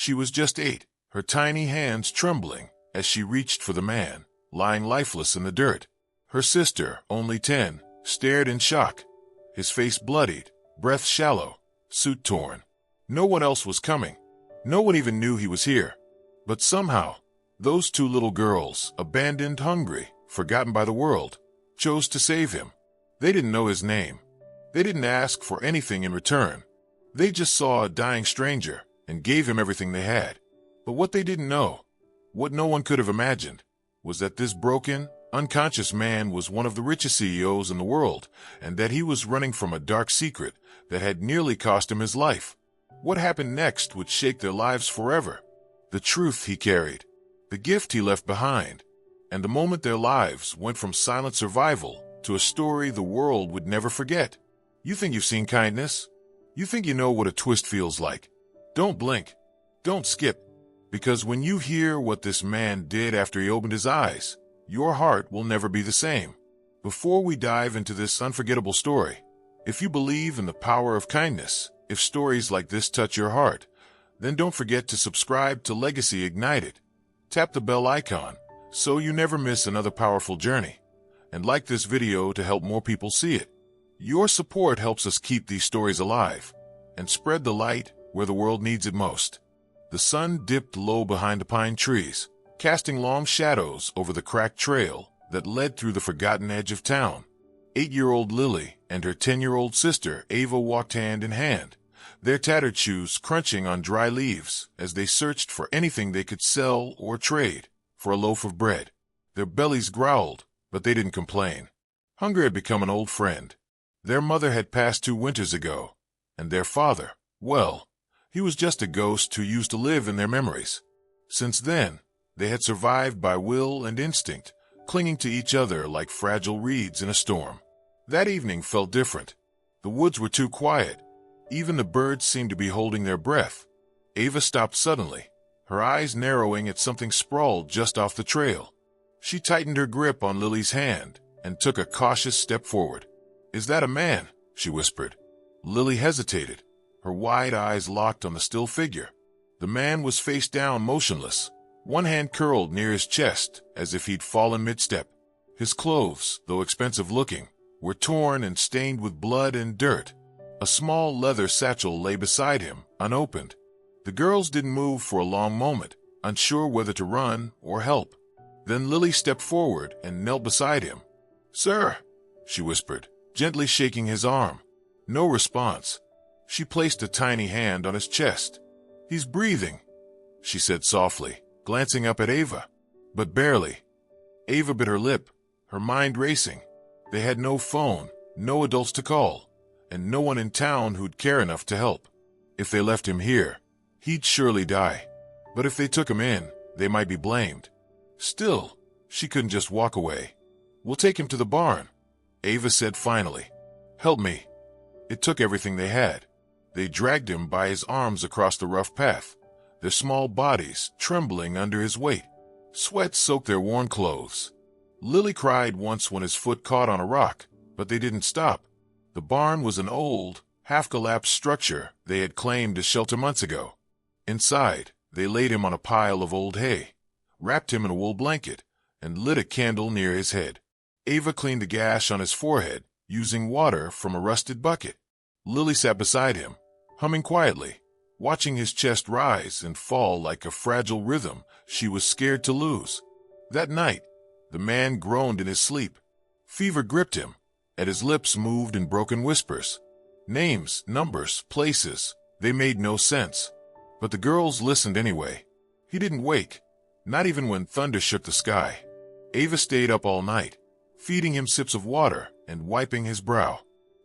She was just 8, her tiny hands trembling as she reached for the man, lying lifeless in the dirt. Her sister, only 10, stared in shock, his face bloodied, breath shallow, suit torn. No one else was coming. No one even knew he was here. But somehow, those 2 little girls, abandoned, hungry, forgotten by the world, chose to save him. They didn't know his name. They didn't ask for anything in return. They just saw a dying stranger and gave him everything they had. But what they didn't know, what no one could have imagined, was that this broken, unconscious man was one of the richest CEOs in the world, and that he was running from a dark secret that had nearly cost him his life. What happened next would shake their lives forever. The truth he carried, the gift he left behind, and the moment their lives went from silent survival to a story the world would never forget. You think you've seen kindness? You think you know what a twist feels like? Don't blink. Don't skip. Because when you hear what this man did after he opened his eyes, your heart will never be the same. Before we dive into this unforgettable story, if you believe in the power of kindness, if stories like this touch your heart, then don't forget to subscribe to Legacy Ignited. Tap the bell icon so you never miss another powerful journey. And like this video to help more people see it. Your support helps us keep these stories alive and spread the light where the world needs it most. The sun dipped low behind the pine trees, casting long shadows over the cracked trail that led through the forgotten edge of town. 8-year-old Lily and her 10-year-old sister Ava walked hand in hand, their tattered shoes crunching on dry leaves as they searched for anything they could sell or trade for a loaf of bread. Their bellies growled, but they didn't complain. Hunger had become an old friend. Their mother had passed 2 winters ago, and their father, well, he was just a ghost who used to live in their memories. Since then, they had survived by will and instinct, clinging to each other like fragile reeds in a storm. That evening felt different. The woods were too quiet. Even the birds seemed to be holding their breath. Ava stopped suddenly, her eyes narrowing at something sprawled just off the trail. She tightened her grip on Lily's hand and took a cautious step forward. "Is that a man?" she whispered. Lily hesitated, her wide eyes locked on the still figure. The man was face down, motionless, one hand curled near his chest as if he'd fallen mid-step. His clothes, though expensive looking, were torn and stained with blood and dirt. A small leather satchel lay beside him, unopened. The girls didn't move for a long moment, unsure whether to run or help. Then Lily stepped forward and knelt beside him. "Sir," she whispered, gently shaking his arm. No response. She placed a tiny hand on his chest. "He's breathing," she said softly, glancing up at Ava. But barely. Ava bit her lip, her mind racing. They had no phone, no adults to call, and no one in town who'd care enough to help. If they left him here, he'd surely die. But if they took him in, they might be blamed. Still, she couldn't just walk away. "We'll take him to the barn," Ava said finally. "Help me." It took everything they had. They dragged him by his arms across the rough path, their small bodies trembling under his weight. Sweat soaked their worn clothes. Lily cried once when his foot caught on a rock, but they didn't stop. The barn was an old, half-collapsed structure they had claimed as shelter months ago. Inside, they laid him on a pile of old hay, wrapped him in a wool blanket, and lit a candle near his head. Ava cleaned the gash on his forehead, using water from a rusted bucket. Lily sat beside him, humming quietly, watching his chest rise and fall like a fragile rhythm she was scared to lose. That night, the man groaned in his sleep. Fever gripped him, and his lips moved in broken whispers. Names, numbers, places, they made no sense. But the girls listened anyway. He didn't wake, not even when thunder shook the sky. Ava stayed up all night, feeding him sips of water and wiping his brow.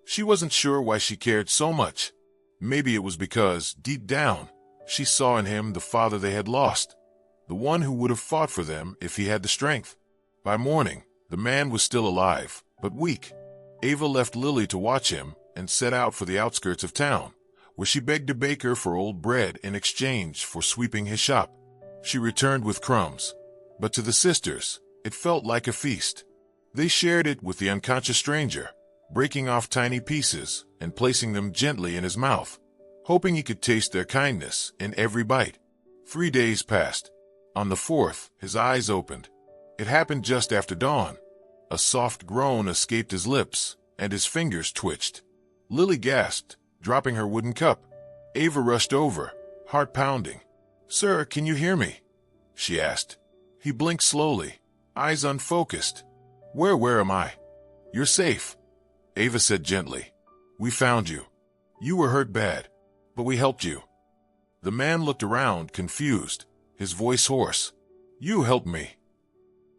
She wasn't sure why she cared so much. Maybe it was because, deep down, she saw in him the father they had lost, the one who would have fought for them if he had the strength. By morning, the man was still alive, but weak. Ava left Lily to watch him and set out for the outskirts of town, where she begged a baker for old bread in exchange for sweeping his shop. She returned with crumbs, but to the sisters, it felt like a feast. They shared it with the unconscious stranger, breaking off tiny pieces and placing them gently in his mouth, hoping he could taste their kindness in every bite. 3 days passed. On the fourth, his eyes opened. It happened just after dawn. A soft groan escaped his lips, and his fingers twitched. Lily gasped, dropping her wooden cup. Ava rushed over, heart pounding. "Sir, can you hear me?" she asked. He blinked slowly, eyes unfocused. Where am I?" "You're safe," Ava said gently. "We found you. You were hurt bad, but we helped you." The man looked around, confused, his voice hoarse. "You helped me?"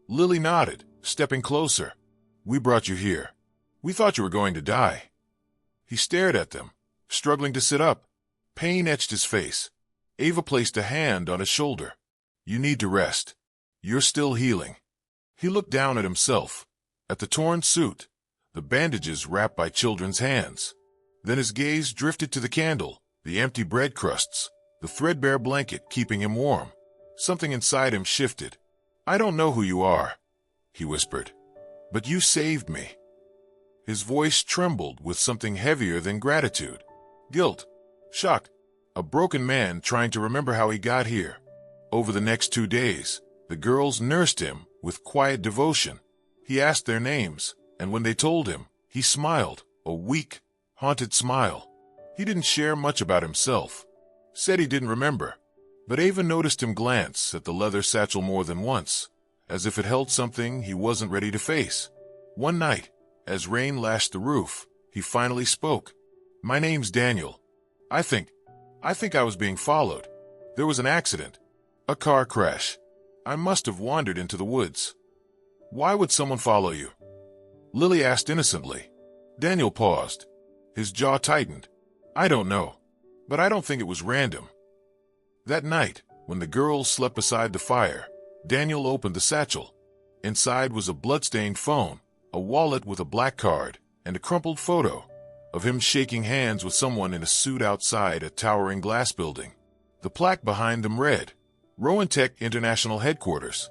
Lily nodded, stepping closer. "We brought you here. We thought you were going to die." He stared at them, struggling to sit up. Pain etched his face. Ava placed a hand on his shoulder. "You need to rest. You're still healing." He looked down at himself, at the torn suit, the bandages wrapped by children's hands. Then his gaze drifted to the candle, the empty bread crusts, the threadbare blanket keeping him warm. Something inside him shifted. "I don't know who you are," he whispered, "but you saved me." His voice trembled with something heavier than gratitude. Guilt. Shock. A broken man trying to remember how he got here. Over the next 2 days, the girls nursed him with quiet devotion. He asked their names, and when they told him, he smiled, a weak, haunted smile. He didn't share much about himself. Said he didn't remember. But Ava noticed him glance at the leather satchel more than once, as if it held something he wasn't ready to face. One night, as rain lashed the roof, he finally spoke. "My name's Daniel. I think I was being followed. There was an accident. A car crash. I must have wandered into the woods." "Why would someone follow you?" Lily asked innocently. Daniel paused. His jaw tightened. "I don't know, but I don't think it was random." That night, when the girls slept beside the fire, Daniel opened the satchel. Inside was a bloodstained phone, a wallet with a black card, and a crumpled photo of him shaking hands with someone in a suit outside a towering glass building. The plaque behind them read, "Rowan Tech International Headquarters."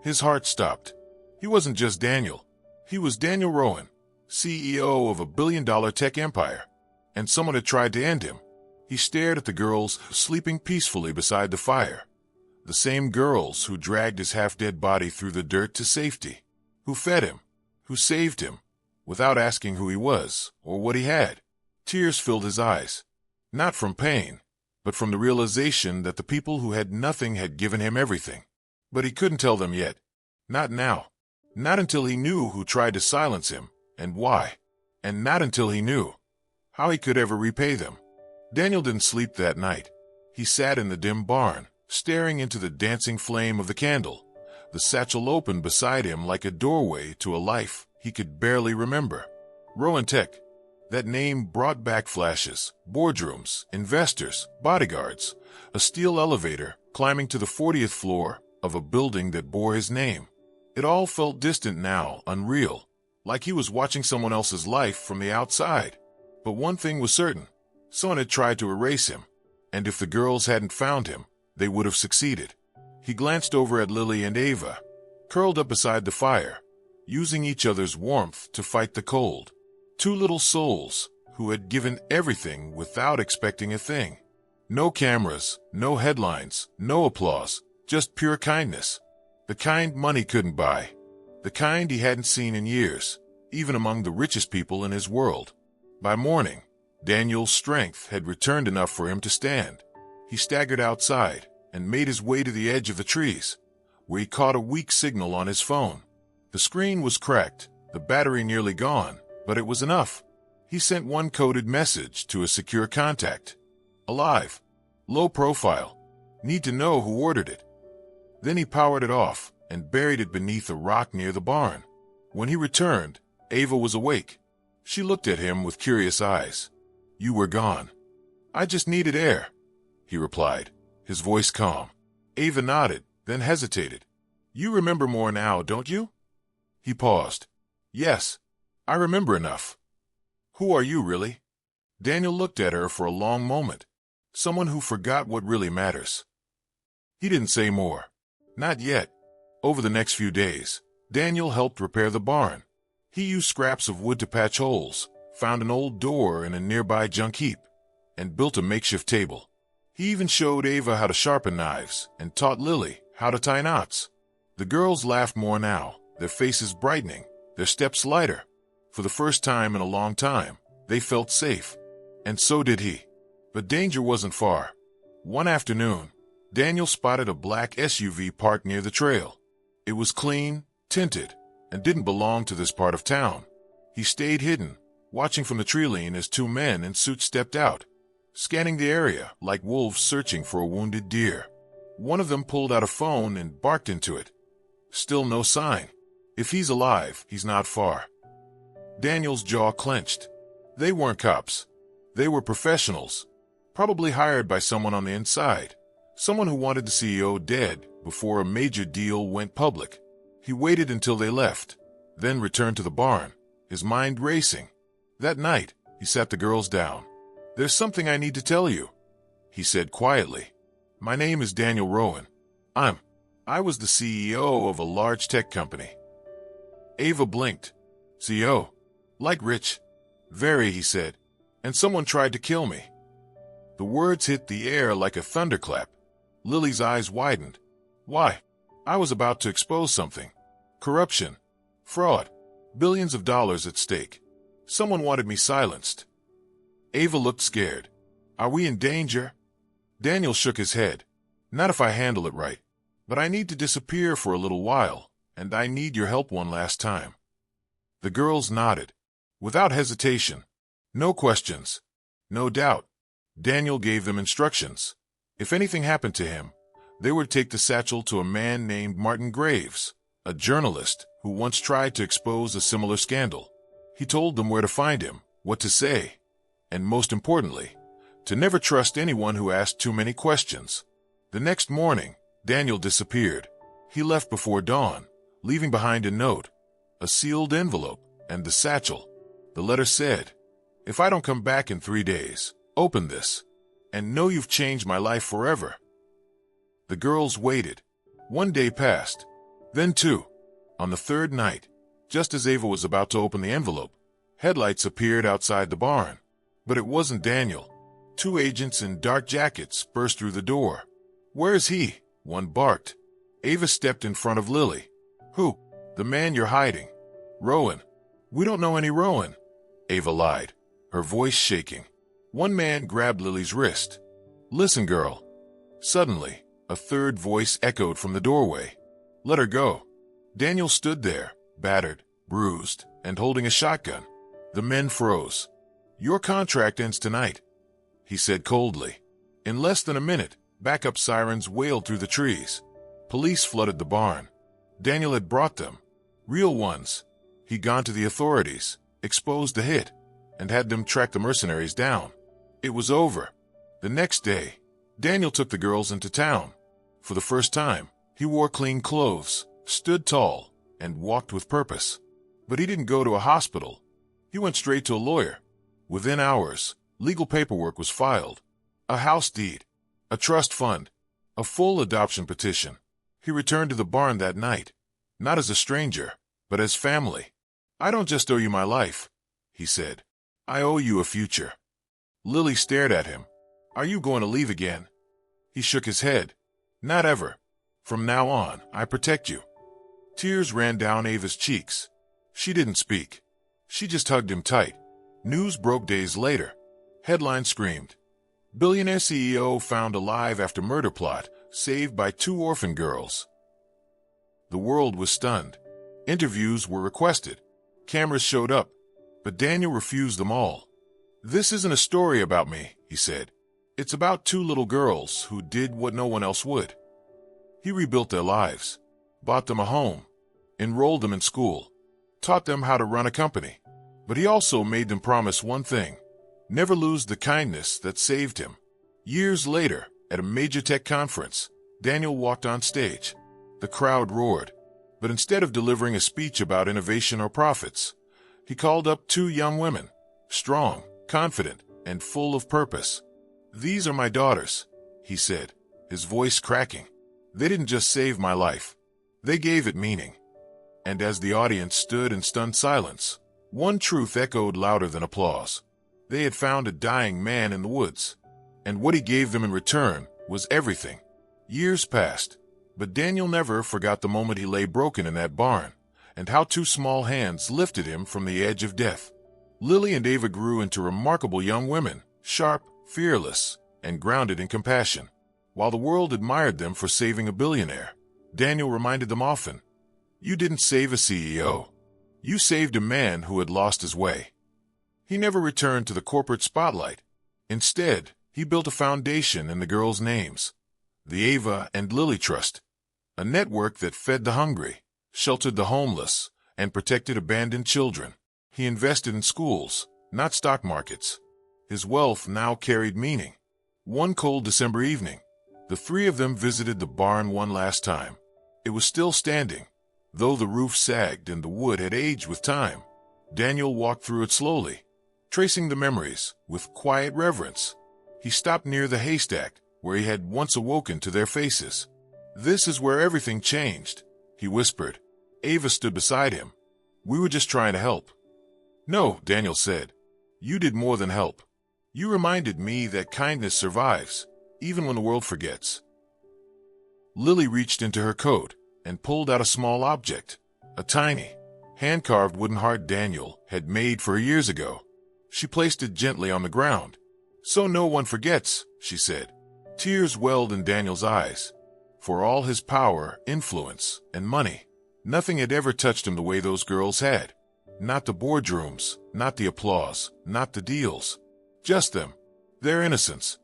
His heart stopped. He wasn't just Daniel. He was Daniel Rowan, CEO of a billion-dollar tech empire, and someone had tried to end him. He stared at the girls sleeping peacefully beside the fire. The same girls who dragged his half-dead body through the dirt to safety, who fed him, who saved him, without asking who he was or what he had. Tears filled his eyes, not from pain, but from the realization that the people who had nothing had given him everything. But he couldn't tell them yet. Not now. Not until he knew who tried to silence him, and why. And not until he knew how he could ever repay them. Daniel didn't sleep that night. He sat in the dim barn, staring into the dancing flame of the candle, the satchel open beside him like a doorway to a life he could barely remember. Rowan Tech. That name brought back flashes, boardrooms, investors, bodyguards, a steel elevator climbing to the 40th floor of a building that bore his name. It all felt distant now, unreal, like he was watching someone else's life from the outside. But one thing was certain. Someone had tried to erase him, and if the girls hadn't found him, they would have succeeded. He glanced over at Lily and Ava, curled up beside the fire, using each other's warmth to fight the cold. Two little souls who had given everything without expecting a thing. No cameras, no headlines, no applause, just pure kindness. The kind money couldn't buy. The kind he hadn't seen in years, even among the richest people in his world. By morning, Daniel's strength had returned enough for him to stand. He staggered outside and made his way to the edge of the trees, where he caught a weak signal on his phone. The screen was cracked, the battery nearly gone, but it was enough. He sent one coded message to a secure contact. Alive. Low profile. Need to know who ordered it. Then he powered it off and buried it beneath a rock near the barn. When he returned, Ava was awake. She looked at him with curious eyes. "You were gone." "I just needed air," he replied, his voice calm. Ava nodded, then hesitated. "You remember more now, don't you?" He paused. "Yes, I remember enough." "Who are you, really?" Daniel looked at her for a long moment. Someone who forgot what really matters. He didn't say more. Not yet. Over the next few days, Daniel helped repair the barn. He used scraps of wood to patch holes, found an old door in a nearby junk heap, and built a makeshift table. He even showed Ava how to sharpen knives and taught Lily how to tie knots. The girls laughed more now, their faces brightening, their steps lighter. For the first time in a long time, they felt safe. And so did he. But danger wasn't far. One afternoon, Daniel spotted a black SUV parked near the trail. It was clean, tinted, and didn't belong to this part of town. He stayed hidden, watching from the tree line as two men in suits stepped out, scanning the area like wolves searching for a wounded deer. One of them pulled out a phone and barked into it. Still no sign. If he's alive, he's not far. Daniel's jaw clenched. They weren't cops. They were professionals, probably hired by someone on the inside, someone who wanted the CEO dead before a major deal went public. He waited until they left, then returned to the barn, his mind racing. That night, he sat the girls down. "There's something I need to tell you," he said quietly. "My name is Daniel Rowan. I was the CEO of a large tech company." Ava blinked. "CEO? Like rich?" "Very," he said. "And someone tried to kill me." The words hit the air like a thunderclap. Lily's eyes widened. "Why?" "I was about to expose something. Corruption. Fraud. Billions of dollars at stake. Someone wanted me silenced." Ava looked scared. "Are we in danger?" Daniel shook his head. "Not if I handle it right. But I need to disappear for a little while, and I need your help one last time." The girls nodded. Without hesitation. No questions. No doubt. Daniel gave them instructions. If anything happened to him, they would take the satchel to a man named Martin Graves, a journalist who once tried to expose a similar scandal. He told them where to find him, what to say, and most importantly, to never trust anyone who asked too many questions. The next morning, Daniel disappeared. He left before dawn, leaving behind a note, a sealed envelope, and the satchel. The letter said, "If I don't come back in 3 days, open this, and know you've changed my life forever." The girls waited. 1 day passed, then 2. On the third night, just as Ava was about to open the envelope, headlights appeared outside the barn. But it wasn't Daniel. 2 agents in dark jackets burst through the door. "Where's he?" one barked. Ava stepped in front of Lily. "Who?" "The man you're hiding." "Rowan." "We don't know any Rowan." Ava lied, her voice shaking. One man grabbed Lily's wrist. "Listen, girl." Suddenly, a third voice echoed from the doorway. "Let her go." Daniel stood there, battered, bruised, and holding a shotgun. The men froze. "Your contract ends tonight," he said coldly. In less than a minute, backup sirens wailed through the trees. Police flooded the barn. Daniel had brought them. Real ones. He'd gone to the authorities, exposed the hit, and had them track the mercenaries down. It was over. The next day, Daniel took the girls into town. For the first time, he wore clean clothes, stood tall, and walked with purpose. But he didn't go to a hospital. He went straight to a lawyer. Within hours, legal paperwork was filed. A house deed, a trust fund, a full adoption petition. He returned to the barn that night, not as a stranger, but as family. "I don't just owe you my life," he said. "I owe you a future." Lily stared at him. "Are you going to leave again?" He shook his head. "Not ever. From now on, I protect you." Tears ran down Ava's cheeks. She didn't speak. She just hugged him tight. News broke days later. Headlines screamed, "Billionaire CEO found alive after murder plot, saved by 2 orphan girls." The world was stunned. Interviews were requested. Cameras showed up, but Daniel refused them all. "This isn't a story about me," he said. "It's about 2 little girls who did what no one else would." He rebuilt their lives, bought them a home, enrolled them in school, taught them how to run a company. But he also made them promise one thing: never lose the kindness that saved him. Years later, at a major tech conference, Daniel walked on stage. The crowd roared. But instead of delivering a speech about innovation or profits, he called up 2 young women, strong, confident, and full of purpose. "These are my daughters," he said, his voice cracking. "They didn't just save my life. They gave it meaning." And as the audience stood in stunned silence, one truth echoed louder than applause. They had found a dying man in the woods, And what he gave them in return was everything. Years passed, but Daniel never forgot the moment he lay broken in that barn, and how two small hands lifted him from the edge of death. Lily and Ava grew into remarkable young women, sharp, fearless, and grounded in compassion. While the world admired them for saving a billionaire, Daniel reminded them often, "You didn't save a CEO. You saved a man who had lost his way." He never returned to the corporate spotlight. Instead, he built a foundation in the girls' names, the Ava and Lily Trust, a network that fed the hungry, sheltered the homeless, and protected abandoned children. He invested in schools, not stock markets. His wealth now carried meaning. One cold December evening, the three of them visited the barn one last time. It was still standing, though the roof sagged and the wood had aged with time. Daniel walked through it slowly, tracing the memories with quiet reverence. He stopped near the haystack, where he had once awoken to their faces. "This is where everything changed," he whispered. Ava stood beside him. "We were just trying to help." "No," Daniel said. "You did more than help. You reminded me that kindness survives, even when the world forgets." Lily reached into her coat and pulled out a small object, a tiny, hand-carved wooden heart Daniel had made for her years ago. She placed it gently on the ground. "So no one forgets," she said. Tears welled in Daniel's eyes. For all his power, influence, and money, nothing had ever touched him the way those girls had. Not the boardrooms, not the applause, not the deals. Just them, their innocence,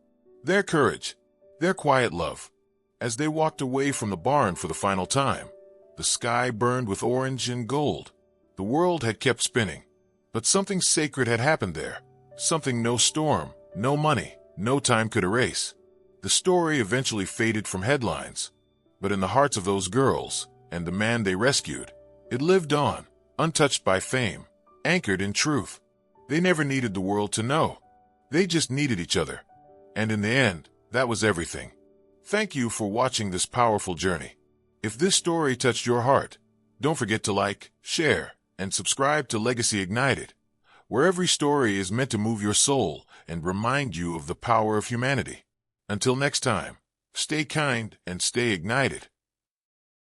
their courage, their quiet love. As they walked away from the barn for the final time, the sky burned with orange and gold. The world had kept spinning, but something sacred had happened there. Something no storm, no money, no time could erase. The story eventually faded from headlines, but in the hearts of those girls and the man they rescued, it lived on, untouched by fame, anchored in truth. They never needed the world to know. They just needed each other. And in the end, that was everything. Thank you for watching this powerful journey. If this story touched your heart, don't forget to like, share, and subscribe to Legacy Ignited, where every story is meant to move your soul and remind you of the power of humanity. Until next time, stay kind and stay ignited.